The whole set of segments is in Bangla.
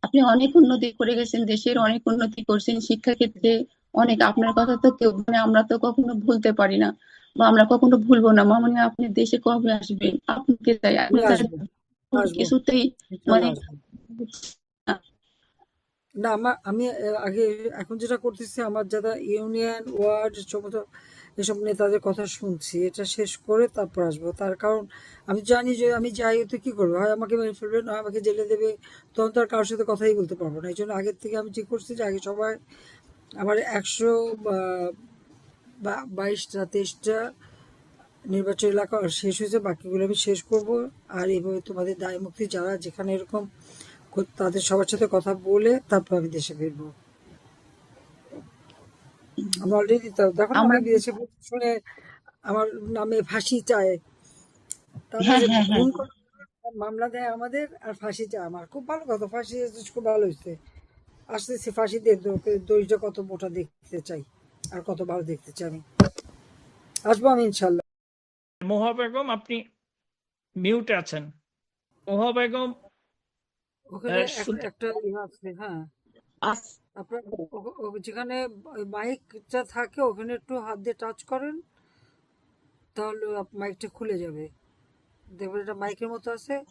আপনি অনেক উন্নতি করে গেছেন, দেশের অনেক উন্নতি করছেন শিক্ষা ক্ষেত্রে। অনেক আপনার কথা তো কেউ আমরা তো কখনো ভুলতে পারি না, বা আমরা কখনো ভুলবো না। মামনি আপনি দেশে কবে আসবেন? আপনাকে চাই, আমি আপনি তার আসবো, আসবো, কিছুতেই মানে ইনশাল্লাহ আসবো। না, আমি আগে, এখন যেটা করতেছি, আমার যারা ইউনিয়ন ওয়ার্ড সমস্ত এসব নেতাদের কথা শুনছি, এটা শেষ করে তারপর আসবো। তার কারণ আমি জানি যে আমি যাই তো কি করবো, হয় আমাকে মেরে ফেলবে, না আমাকে জেলে দেবে। তখন তো আর কারোর সাথে কথাই বলতে পারবো না। এই জন্য আগের থেকে আমি ঠিক করছি যে আগে সবাই আমার 122টা 23টা নির্বাচন এলাকা শেষ হয়েছে, বাকিগুলো আমি শেষ করব। আর এইভাবে তোমাদের দায় মুক্তি যারা যেখানে এরকম তাদের সবার সাথে কথা বলে তারপর আমি দেশে ফিরবো। আমরা অলরেডি দেখো না, আমরা। আমি বিদেশে শুনে আমার নামে ফাঁসি চায়। তারা হ্যাঁ, যে হ্যাঁ, হ্যাঁ। খুন করে মামলা দেয় আমাদের, আর ফাঁসি চায় আমার। খুব ভালো কথা, ফাঁসি এসেছে, খুব ভালো হয়েছে। আসতেছি ফাঁসি দিয়ে দড়িটা কত মোটা দেখতে চাই, আর কত ভালো দেখতে চাই আমি। আসবো আমি ইনশাল্লাহ। মোহা বেগম, আপনি মিউটে আছেন। মোহা বেগম, ওখানে শুনতে একটা ইয়ে আছে, হ্যাঁ। আস- আপনার যেখানে মাইকটা থাকে ওখানে একটু হাত দিয়ে টাচ করেন, তাহলে মাইকটা খুলে যাবে। দেখবেন এটা মাইকের মতো আছে,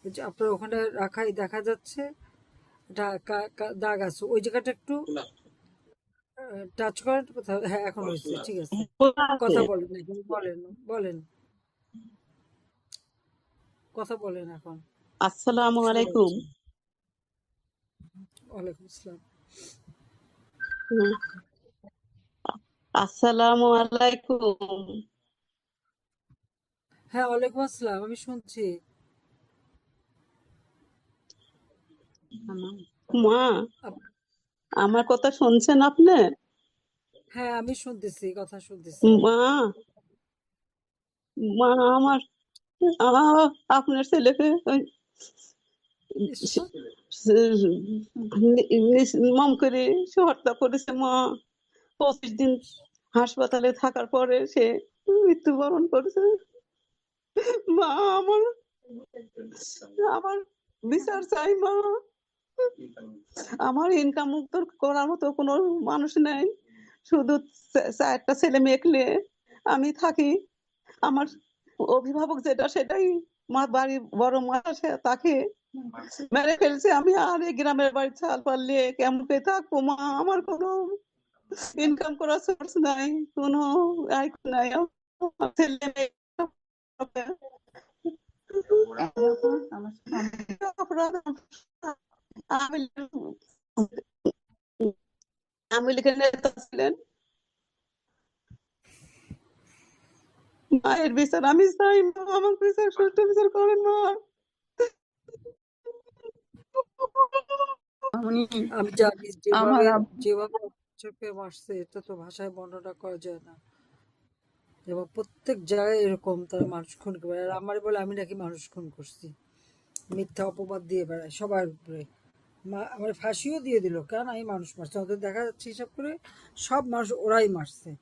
ওই যে আপনার ওখানে রাখাই দেখা যাচ্ছে। এটা দাগ আছে, ওই জায়গাটা একটু টাচ করেন কোথাও। হ্যাঁ, এখন হয়েছে, ঠিক আছে। আছে। কথা বলেন এখন, বলেন, বলেন, কথা বলেন এখন। আসসালামু শোনা আলাইকুম। যাচ্ছে। ওয়ালাইকুম আসসালাম। হুম, আসসালামু আলাইকুম। হ্যাঁ, ওয়ালাইকুম আসসালাম, আমি শুনছি। মা, আপ- আমার কথা শুনছেন আপনি? হ্যাঁ, আমি শুনতেছি, কথা শুনতেছি। মা, মা আমার, আপনার ছেলেকে ওই ইস, নির্মম করে সে হত্যা করেছে মা। 25 দিন হাসপাতালে থাকার পরে সে মৃত্যুবরণ করেছে। মা, আমার আমার বিচার চাই মা। আমার ইনকাম মুক্ত করার মতো কোনো মানুষ নেই, শুধু চারটা ছেলে মেয়ে নিয়ে আমি থাকি। আমার অভিভাবক যেটা সেটাই, মা বাড়ি বড় মা সে তাকে মেরে ফেলছে। আমি আর এই গ্রামের বাড়ি ছাল পারলে কেমন করে থাকবো মা? আমার কোনো ইনকাম করার সোর্স নাই, কোনো আয় নাই। আমার ছেলে মেয়ে অপরাধ। আমি আওয়ামী লীগের নেতা ছিলেন। মায়ের বিচার আমি চাই মা, আমার বিচার সুষ্ঠু বিচার করেন মা। উনি আমি জানি আমার যেভাবে যেভাবে চোখে মারছে, এটা তো ভাষায় বর্ণনা করা যায় না। এবং প্রত্যেক জায়গায় এরকম তারা মানুষ খুন করে বেড়ায়। আর আমার বলে আমি নাকি মানুষ খুন করছি, মিথ্যা অপবাদ দিয়ে বেড়ায় সবার উপরে। আমার ফাঁসিও দিয়ে দিল, কারণ আমি মানুষ মারছি। ওদের দেখা যাচ্ছে হিসাব করে সব মানুষ ওরাই মারছে,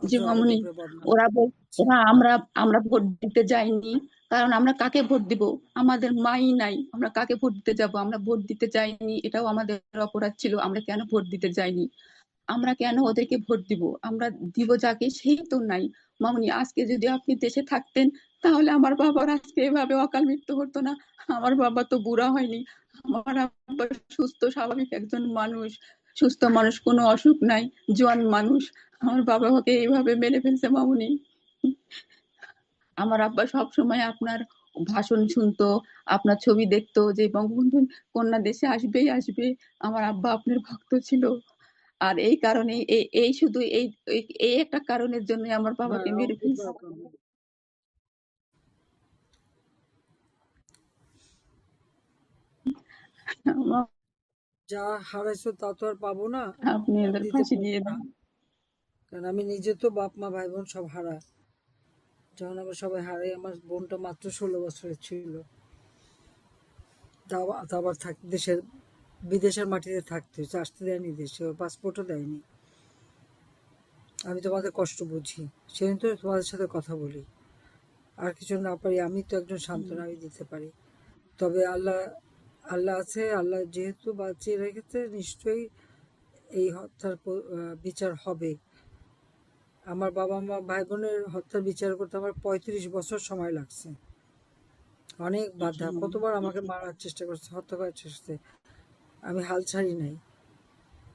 যে অথচ আমাদের মামুনি, উপরে বদনাম ওরা করছে। ওরা আমরা আমরা ভোট দিতে যাইনি, কারণ আমরা কাকে ভোট দিব? আমাদের মাই নাই, আমরা কাকে ভোট দিতে যাব? আমরা ভোট দিতে যাইনি, এটাও আমাদের অপরাধ ছিল। আমরা কেন ভোট দিতে যাইনি? আমরা কেন ওদেরকে ভোট দিব? আমরা দিব যাকে, সেই তো নাই। মামুনি, আজকে যদি আপনি দেশে থাকতেন, তাহলে আমার বাবার আজকে এভাবে অকাল মৃত্যু হতো না। আমার বাবা তো বুড়া হয়নি, আমার আব্বা সুস্থ স্বাভাবিক একজন মানুষ, সুস্থ মানুষ, কোনো অসুখ নাই, জোয়ান মানুষ। আমার বাবাকে এইভাবে মেরে ফেলছে মামুনি। আমার আব্বা সব সময় আপনার ভাষণ শুনতো, আপনার ছবি দেখতো, যে বঙ্গবন্ধু কন্যা দেশে আসবেই আসবে। আমার আব্বা আপনার ভক্ত ছিল। আর এই কারণে এই এই শুধু এই এই এই একটা কারণের জন্য আমার হ্যাঁ, বাবাকে মেরে ফেলছে। আমার- যা হারাইছো তা তো আর পাবো না, আপনি আর এদের দিতে ফাঁসি পারবো দিয়ে না। দেন। কারণ আমি নিজে তো বাপ মা ভাই বোন সব হারা। যখন আমরা সবাই হারাই, আমার বোনটা মাত্র 16 বছরের ছিল। তা আবার দেশের বিদেশের মাটিতে থাকতে হয়েছে, আসতে দেয়নি দেশে, ওর পাসপোর্টও দেয়নি। আমি তোমাদের কষ্ট বুঝি, সেদিন তো তোমাদের সাথে কথা বলি। আর কিছু না পারি, আমি তো একজন সান্ত্বনা আমি দিতে পারি। তবে আল্লাহ আল্লাহ আছে, আল্লাহ যেহেতু বাঁচিয়ে রেখেছে, নিশ্চয়ই এই হত্যার বিচার হবে। আমার বাবা মা ভাই বোনের হত্যার বিচার করতে আমার 35 বছর সময় লাগছে। অনেক বাধা, কতবার আমাকে মারার চেষ্টা করছে, হত্যা করার চেষ্টা, আমি হাল ছাড়ি নাই,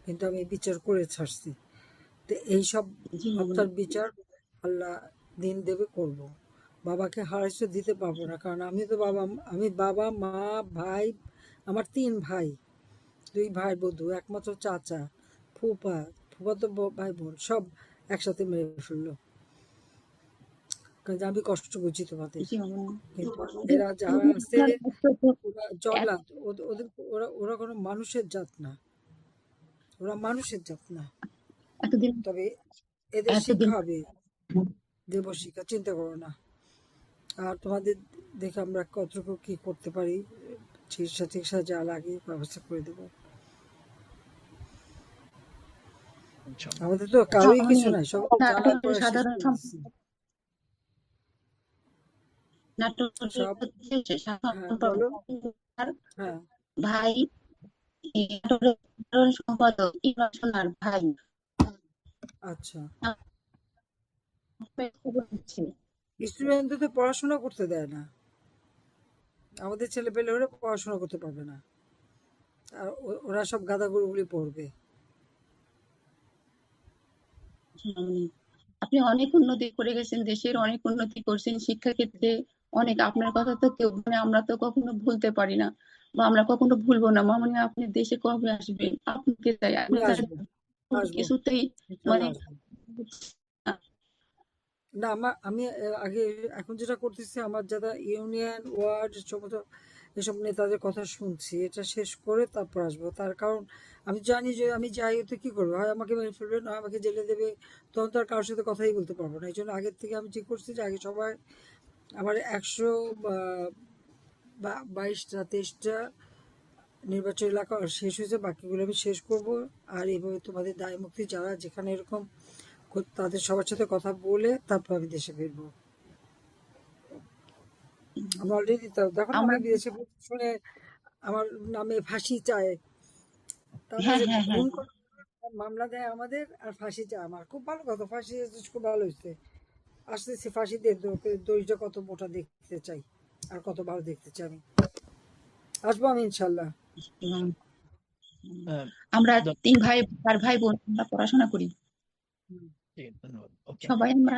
কিন্তু আমি বিচার করে ছাড়ছি। তো এইসব জি মামনি। হত্যার বিচার আল্লাহ দিন দেবে, করব। বাবাকে হারাইতে দিতে পারবো না, কারণ আমি বাবা মা ভাই, আমার 3 ভাই, 2 ভাই বধূ, একমাত্র চাচা, ফুপা, ফুফাতো ভাই বোন সব একসাথে মেরে ফেললো, কারণ আমি কষ্ট বুঝি তোমাদের। জি মামনি। কিন্তু এরা যারা আছে আপনার ওরা জল্লাদ, ওদের ওরা ওরা কোনো মানুষের জাত না, ওরা মানুষের জাত না। এতদিন তবে এদের এতদিন শিক্ষা হবে, দেব শিক্ষা, চিন্তা করো না। আর তোমাদের দেখে আমরা কতটুকু কি করতে পারি, চিকিৎসা টিকিৎসা যা লাগে ব্যবস্থা করে দেবো। ইনশাআল্লাহ। আমাদের তো কারোই মামনি, কিছু নাই, সব জানার নাটোরের পরে শেষ সাধারণ করে দিচ্ছি নাটোরের সব। হচ্ছে হ্যাঁ সাধারণ বলো। হ্যাঁ ভাই, এই নাটোরের সাধারণ সম্পাদক ইমরান সোনার ভাই। আচ্ছা, আপনার খবর দিচ্ছি। স্টুডেন্টদের তো পড়াশোনা করতে দেয় না, আমাদের ছেলে পেলে ওরা পড়াশোনা করতে পারবে না, আর ওরা সব গাদা গরুগুলি পড়বে। জি মামনি, আপনি অনেক উন্নতি করে গেছেন, দেশের অনেক উন্নতি করছেন শিক্ষা ক্ষেত্রে। অনেক, আপনার কথা তো কেউ মানে আমরা তো কখনো ভুলতে পারি না, বা আমরা কখনো ভুলবো না। মামনি, আপনি দেশে কবে আসবেন? আপনাকে চাই, আপনি আমি ছাড়া আসবো, আসবো, কিছুতেই মানে ইনশাল্লাহ আসবো। না আমি আগে, এখন যেটা করতেছি, আমার যারা ইউনিয়ন ওয়ার্ড সমস্ত এসব নেতাদের কথা শুনছি, এটা শেষ করে তারপর আসবো। তার কারণ আমি জানি যে আমি যাই তো কি করবো, হয় আমাকে মেরে ফেলবে, না আমাকে জেলে দেবে, তখন তো আর কারোর সাথে কথাই বলতে পারবো না। এই জন্য আগের থেকে আমি ঠিক করছি যে আগে সবাই আমার 122টা 23টা নির্বাচন এলাকা শেষ হয়েছে, বাকিগুলো আমি শেষ করব। আর এইভাবে তোমাদের দায় মুক্তি যারা যেখানে এরকম তাদের সবার সাথে কথা বলে তারপর আমি দেশে ফিরবো। আমি অলরেডি দেখো না, আমরা আমি বিদেশে শুনে আমার নামে ফাঁসি চায়, তারা হ্যাঁ যে হ্যাঁ হ্যাঁ খুন করে মামলা দেয় আমাদের, আর ফাঁসি চায় আমার। খুব ভালো কথা, ফাঁসি এসেছে, খুব ভালো হয়েছে। আসতেছি ফাঁসি দিয়ে দড়িটা কত মোটা দেখতে চাই, আর কত ভালো দেখতে চাই আমি। আসবো আমি ইনশাল্লাহ। উম, আহ, আমরা ধন্যবাদ। 3 ভাই, 4 ভাই বোন, আমরা পড়াশোনা করি হুম, জি, ধন্যবাদ। ওকে। সবাই। আমরা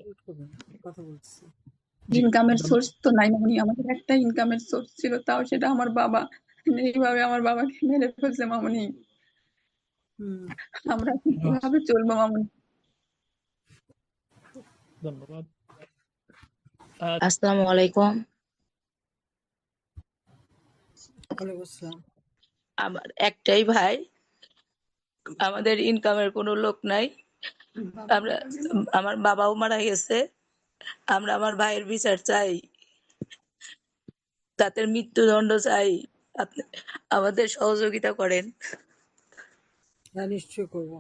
wait করবেন, কথা বলছি। জি, ইনকামের ধন্যবাদ। সোর্স তো নাই মামনি, আমাদের একটা ইনকামের সোর্স ছিল, তাও সেটা আমার বাবা। এইভাবে আমার বাবাকে মেরে ফেলছে মামনি। হুম, আমরা কিভাবে চলবো মামনি? ধন্যবাদ। আসসালামু আলাইকুম। ওয়ালাইকুম আসসালাম। আমার একটাই ভাই, আমাদের ইনকামের কোনো লোক নাই। আমরা, আমার বাবাও মারা গেছে। আমরা আমার ভাইয়ের বিচার চাই, তাদের মৃত্যুদণ্ড চাই। আপনি আমাদের সহযোগিতা করেন। হ্যাঁ, নিশ্চয়ই করবো।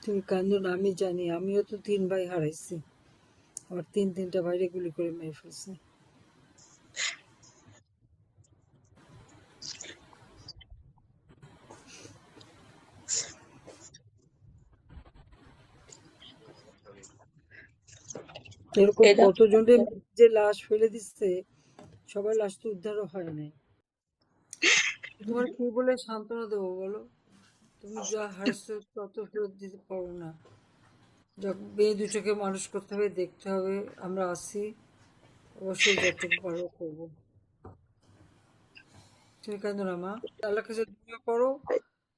তুমি কান্দো না, আমি জানি, আমিও তো 3 ভাই হারাইছি, আমার তিনটা ভাইরে গুলি করে মেরে ফেলছে। এরকম এটা কতজনের যে লাশ ফেলে দিচ্ছে, সবার লাশ তো উদ্ধারও হয় নাই। তোমার কি বলে সান্ত্বনা দেবো বলো? তুমি যা হারাইছো তত ফেরত দিতে পারো না। মেয়ে দুটোকে মানুষ করতে হবে, দেখতে হবে, আমরা আছি, অবশ্যই যতটুকু পারবো করবো। তুমি কেন না মা, আল্লাহর কাছে দোয়া করো,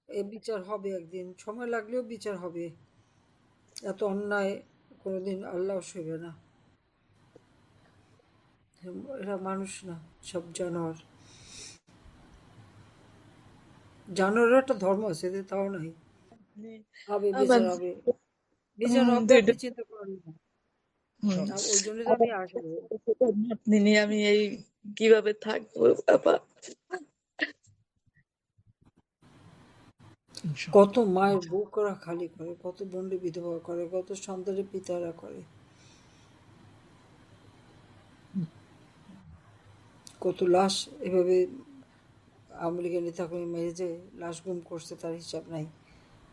এ বিচার হবে একদিন, সময় লাগলেও বিচার হবে। এত অন্যায় কোনোদিন আল্লাহ সইবে না। এরা মানুষ না, সব জানোয়ার। জানোয়ারের একটা ধর্ম আছে, এদের তাও নাই। হবে আবার বিচার হবে, বিচার হবে, দুইটা আপনি চিন্তা করেন না। হুম, আর ওই জন্য তো আবার আমি আসবো। আপনি নিয়ে আমি এই কিভাবে থাকবো বাবা? ইনশাআল্লাহ। কত মায়ের বুকরা খালি করে, কত বোনকে বিধবা করে, কত সন্তানের পিতারা করে, কত লাশ এভাবে আওয়ামী লীগের নেতাকর্মী মেরে যে লাশ গুম করছে তার হিসাব নাই।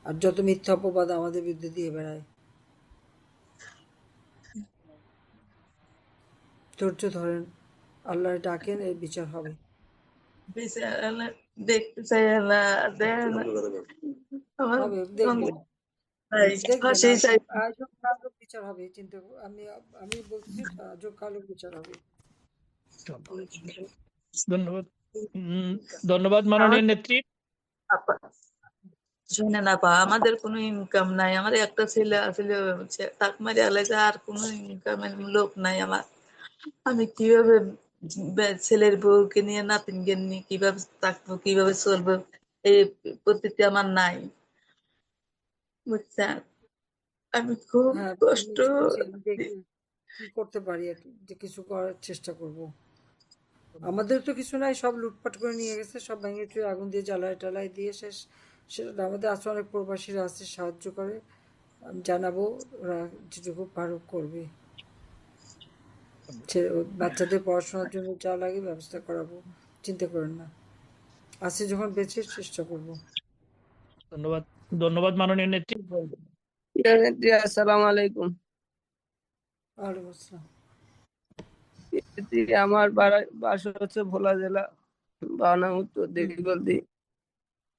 আর যত মিথ্যা অপবাদ আমাদের বিরুদ্ধে দিয়ে বেড়ায়। ধৈর্য ধরেন, আল্লাহর ডাকেন, এর বিচার হবে। বিচার দেখতে চাই না, দেয় না। আমার হবে, দেখবেন, ভাই দেখবেন ফাঁসি আজ চাই। আজ হোক কাল হোক বিচার হবে। চিন্তা আমি আমি বলছি আজ হোক কাল হোক বিচার হবে। ইনশাআল্লাহ। ধন্যবাদ। ধন্যবাদ আমার মাননীয় নেত্রী। শুনে না পা, আমাদের কোনো ইনকাম নাই। আমার একটা ছেলে আসলে টাকমারি এলাকা, আর কোনো ইনকামের লোক নাই আমার। আমি কিভাবে ছেলের বউকে নিয়ে নাতিনকে নিয়ে কিভাবে থাকবো, কিভাবে চলবো, এই পদ্ধতি আমার নাই, বুঝছেন? আমি খুব হ্যাঁ, আমি কষ্ট। শুনছি, আমি দেখি কি করতে পারি আর কি, যে কিছু করার চেষ্টা করব। আমাদের তো কিছু নাই, সব লুটপাট করে নিয়ে গেছে, সব ভেঙে চুরে আগুন দিয়ে জ্বালায় টালায় দিয়ে শেষ। সেটা আমাদের আছে, অনেক প্রবাসীরা আছে সাহায্য করে। আমি জানাবো, ওরা যেটুকু পারো করবে। বাচ্চাদের পড়াশোনার জন্য যা লাগে ব্যবস্থা করাবো, চিন্তা করেন না। আছে যখন বেঁচে চেষ্টা করব। ধন্যবাদ। ধন্যবাদ মাননীয় নেত্রী। জি, আসসালামু আলাইকুম। ওয়ালাইকুম আসসালাম। জি, আমার বাসা হচ্ছে ভোলা জেলা, বানাং উত্তর দিগলদি।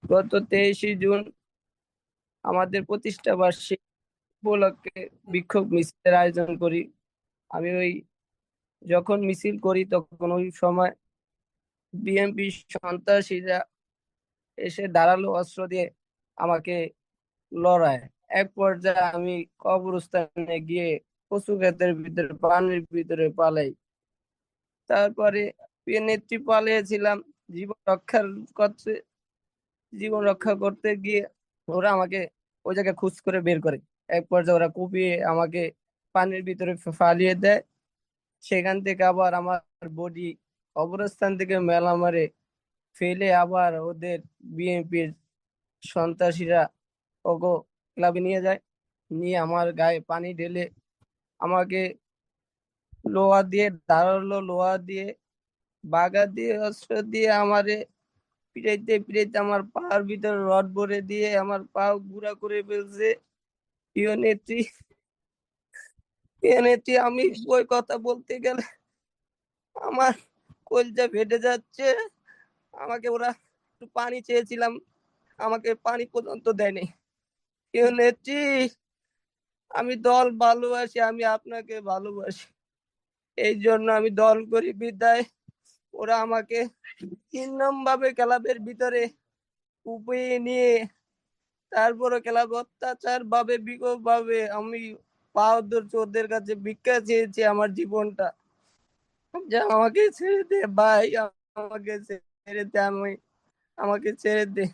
গত 23 জুন আমাদের প্রতিষ্ঠা বার্ষিক উপলক্ষে বিক্ষোভ মিছিলের আয়োজন করি। আমি যখন মিছিল করি তখন ওই সময় বিএনপি সন্ত্রাসীরা এসে ধারালো অস্ত্র দিয়ে আমাকে লড়ায়। এক পর্যায়ে আমি কবরস্থানে গিয়ে কচু ক্ষেতের ভিতরে পানির ভিতরে পালাই। তারপরে নেত্রী পালিয়েছিলাম জীবন রক্ষার করতে জীবন রক্ষা করতে গিয়ে ওরা আমাকে ওই জায়গায় খুঁজ করে বের করে। এক পর্যায়ে ওরা কুপিয়ে আমাকে পানির ভিতরে ফালিয়ে দেয়। সেখান থেকে আবার আমার বডি কবরস্থান থেকে মেলা মারে ফেলে আবার ওদের বিএনপির সন্ত্রাসীরা ওগো ক্লাবে নিয়ে যায়। নিয়ে আমার গায়ে পানি ঢেলে আমাকে লোহা দিয়ে, ধারালো লোহা দিয়ে, বাগা দিয়ে, অস্ত্র দিয়ে আমারে পিটাইতে পিটাইতে আমার পার ভিতরে রড ভরে দিয়ে আমার পা গুঁড়া করে ফেলছে। প্রিয় নেত্রী, প্রিয় নেত্রী, আমি ওই কথা বলতে গেলে আমার কলজা ফেটে যাচ্ছে। আমাকে ওরা একটু পানি চেয়েছিলাম, আমাকে পানি পর্যন্ত দেয়নি। প্রিয় নেত্রী, আমি দল ভালোবাসি, আমি আপনাকে ভালোবাসি, এই জন্য আমি দল করি বিদায় ওরা আমাকে 3 নম্বর ভাবে ক্লাবের ভিতরে কুপিয়ে নিয়ে তারপরে ক্লাব অত্যাচার ভাবে বিকোপ ভাবে আমি পাও ধরছি, ওদের কাছে ভিক্ষা চেয়েছি আমার জীবনটা, যে আমাকে ছেড়ে দে ভাই, আমাকে ছেড়ে দে, আমাকে ছেড়ে দে।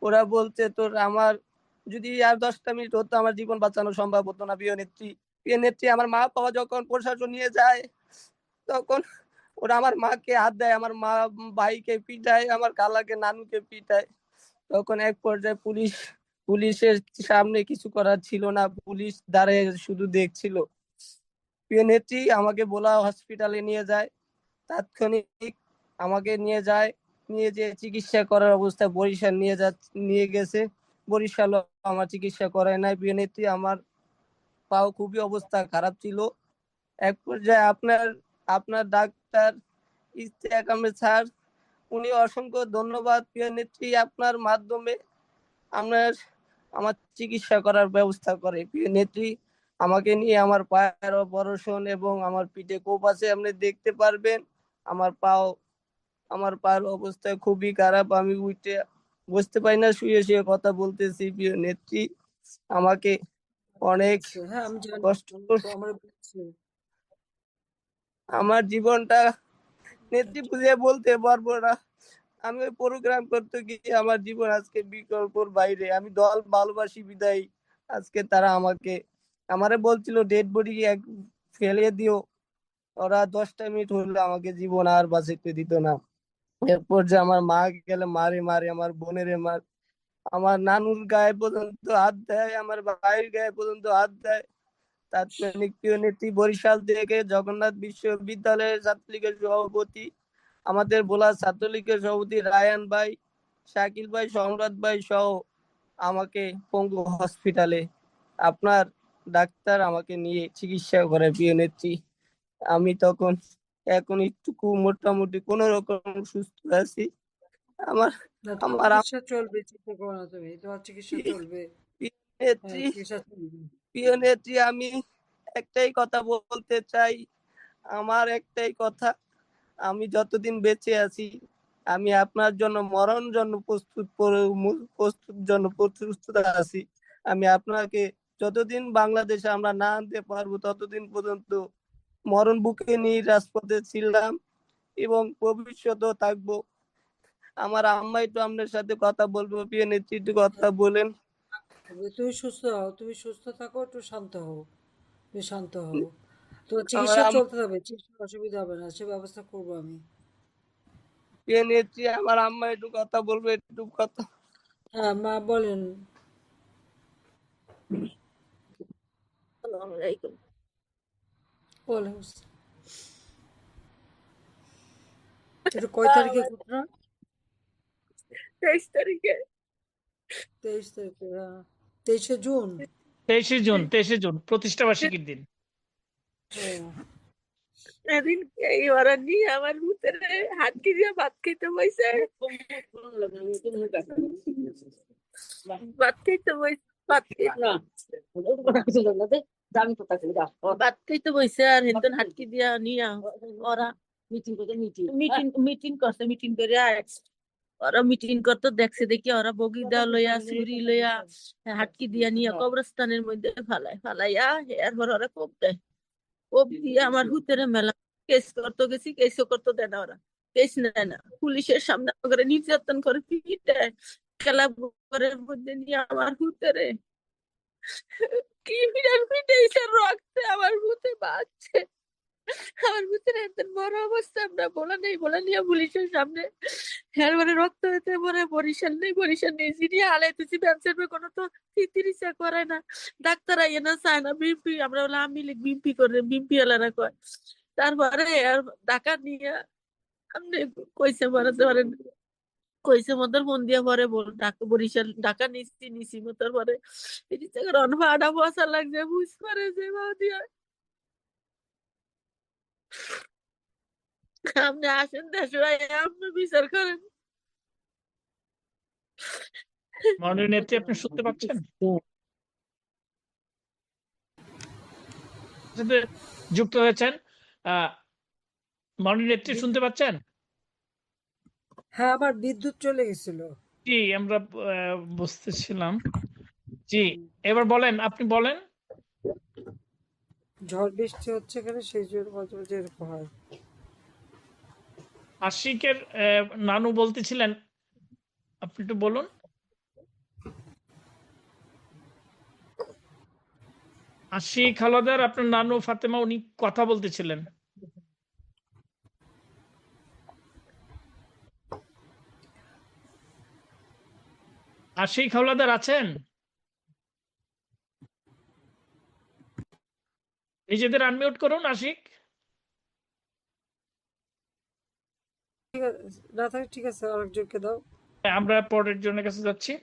ওরা বলছে তোর আমার যদি আর 10টা মিনিট হতো আমার জীবন বাঁচানো সম্ভব হতো না। প্রিয় নেত্রী, প্রিয় নেত্রী, আমার মা বাবা যখন প্রশাসন নিয়ে যায় তখন ওরা আমার মাকে হাত দেয়, আমার মা ভাইকে পিটায়, আমার খালাকে নানুকে পিটায়। তখন এক পর্যায়ে পুলিশের সামনে কিছু করার ছিল না, পুলিশ দাঁড়িয়ে শুধু দেখছিল। প্রিয় নেত্রী, আমাকে ভোলা হসপিটালে নিয়ে যায়, তাৎক্ষণিক আমাকে নিয়ে যায়, নিয়ে যে চিকিৎসা করার অবস্থা বরিশাল নিয়ে গেছে। বরিশাল আমার চিকিৎসা করায় নাই। প্রিয় নেত্রী, আমার পাও খুবই অবস্থা খারাপ ছিল। এক পর্যায়ে আপনার আপনার ডাক্তার ইশতিয়াক আহমেদ স্যার, উনি অসংখ্য ধন্যবাদ। প্রিয় নেত্রী, আপনার মাধ্যমে আপনার আমার চিকিৎসা করার ব্যবস্থা করে। প্রিয় নেত্রী, আমাকে নিয়ে আমার পায়ের অপারেশন এবং আমার পিঠে কোপ আছে, আপনি দেখতে পারবেন। আমার পাও আমার পায়ের অবস্থা খুবই খারাপ, আমি উঠে বসতে পারি না, শুয়ে শুয়ে কথা বলতেছি। প্রিয় নেত্রী, আমাকে অনেক আচ্ছা, হ্যাঁ আমি জানি, কষ্ট আমার বলছে। আমার জীবনটা নেত্রী বুঝে বলতে পারবো না। আমি ওই প্রোগ্রাম করতে গিয়ে আমার জীবন আজকে বিকল্পর বাইরে। আমি দল ভালোবাসি বিদায় আজকে তারা আমারে বলছিল ডেড বডি ফেলে দিও, ওরা 10টা মিনিট হলে আমাকে জীবন আর বাঁচাতে দিত না। এরপর যে আমার মা গেলে মারে মারে, আমার বোনের আমার নানুর গায়ে পর্যন্ত হাত দেয়, আমার ভাইয়ের গায়ে পর্যন্ত হাত দেয়। তাৎক্ষণিক প্রিয় নেত্রী বরিশাল থেকে জগন্নাথ বিশ্ববিদ্যালয়ের ছাত্রলীগের সভাপতি, আমাদের ভোলা ছাত্রলীগের সভাপতি রায়ান ভাই, শাকিল ভাই, সম্রাট ভাই সহ আমাকে পঙ্গু হসপিটালে আপনার ডাক্তার আমাকে নিয়ে চিকিৎসা করে প্রিয় নেত্রী। আমি তখন এখন একটু মোটামুটি কোন রকম সুস্থ আছি। আমার না, তোমার আমার চিকিৎসা চলবে, চিন্তা করো না তুমি, তোমার চিকিৎসা চলবে। প্রিয় হ্যাঁ, নেত্রী, চিকিৎসা চলবে। প্রিয় নেত্রী, আমি একটাই কথা বলতে চাই। আমার একটাই কথা, আমি যতদিন বেঁচে আছি আমি আপনার জন্য মরণ জন্য প্রস্তুত আছি। আমি আপনাকে যতদিন বাংলাদেশে আমরা না আনতে পারবো ততদিন পর্যন্ত মরণ বুকে নিয়ে রাজপথে ছিলাম এবং ভবিষ্যতেও থাকবো। আমার আম্মা একটু আপনার সাথে কথা বলবো, প্রিয় নেত্রী একটু কথা বলেন। তুমি সুস্থ হও, তুমি সুস্থ থাকো, একটু শান্ত হও, তুমি শান্ত হও। তোমার আমার চিকিৎসা চলতে হবে, চিকিৎসার অসুবিধা হবে না, সে ব্যবস্থা করবো আমি। প্রিয় নেত্রী, আমার আম্মা একটু কথা বলবো, একটু কথা। হ্যাঁ, মা বলেন। বলেন, এটা কয় তারিখে ঘটনা? 23 তারিখে। 23 তারিখে, হ্যাঁ, 23শে জুন। 23শে জুন প্রতিষ্ঠা বার্ষিকীর দিন। ও, সেদিন এই ওরা নিয়ে আমার ভিতরে হাতকে দিয়ে ভাত খেতে বসে, ভাত খেতে বসে, ভাত খেতে বসে আর হেনতেন হাতকে দিয়া নিয়া ওরা মিটিং করছে, মিটিং করে ওরা মিটিং করতে দেখছে, দেখি ওরা বগিদা লইয়া ছুরি লইয়া হাটকি দিয়া নিয়া কবরস্থানের মধ্যে ফালাইয়া এরপর ওরা কোপ দেয়। কোপ দিয়ে আমার হুতেরে মেলা কেস করতে গেছি, কেসও করতে দেয় না ওরা, কেস নেয় না। পুলিশের সামনে করে নির্যাতন করে পিটায়, খেলা ঘরের মধ্যে নিয়ে আমার হুতেরে কি বিরাট পিটাইছে, রক্তে আমার হুতে বাঁচছে। আমার ভিতরে এত বড় অবস্থা আমরা বলা নিয়ে পুলিশের সামনে হ্যাঁ মানে রক্ত হইতে পরে বরিশাল নেই জিনিয়া হালাইতেছি ব্যবসার কোনো তো চিকিৎসা করায় না, ডাক্তার আইয়ে না চায় না, বিএমপি আমরা বলে আমি বিএমপি করে বিএমপি এলারা কয়। তারপরে আর ঢাকা নিয়ে আপনি কইছে মারাতে পারেন, কইছে মদের মন দিয়া পরে বরিশাল ঢাকা নিছি মতার পরে চিকিৎসা করে অনভাড়া বসা লাগছে বুঝ করে যে দিয়া আপনি আসেন দেশে আপনি বিচার করেন। মাননীয় নেত্রী, আপনি শুনতে পাচ্ছেন? সাথে যুক্ত হয়েছেন। মাননীয় নেত্রী শুনতে পাচ্ছেন? হ্যাঁ, আমার বিদ্যুৎ চলে গেছিল। জি, আমরা বুঝতেছিলাম। জি, এবার বলেন, আপনি বলেন। ঝড় বৃষ্টি হচ্ছে এখানে, সেই জন্য মাঝে মাঝে এরকম হয়। আশিকের নানু বলতেছিলেন, আপনি একটু বলুন। আশিক হাওলাদার, আপনার নানু ফাতেমা উনি কথা বলতেছিলেন। আশিক হাওলাদার আছেন? নিজেদের আনমিউট করুন আশিক। ঠিক আছে, না থাকে ঠিক আছে, আরেকজনকে দাও। আমরা পরের জনের কাছে যাচ্ছি।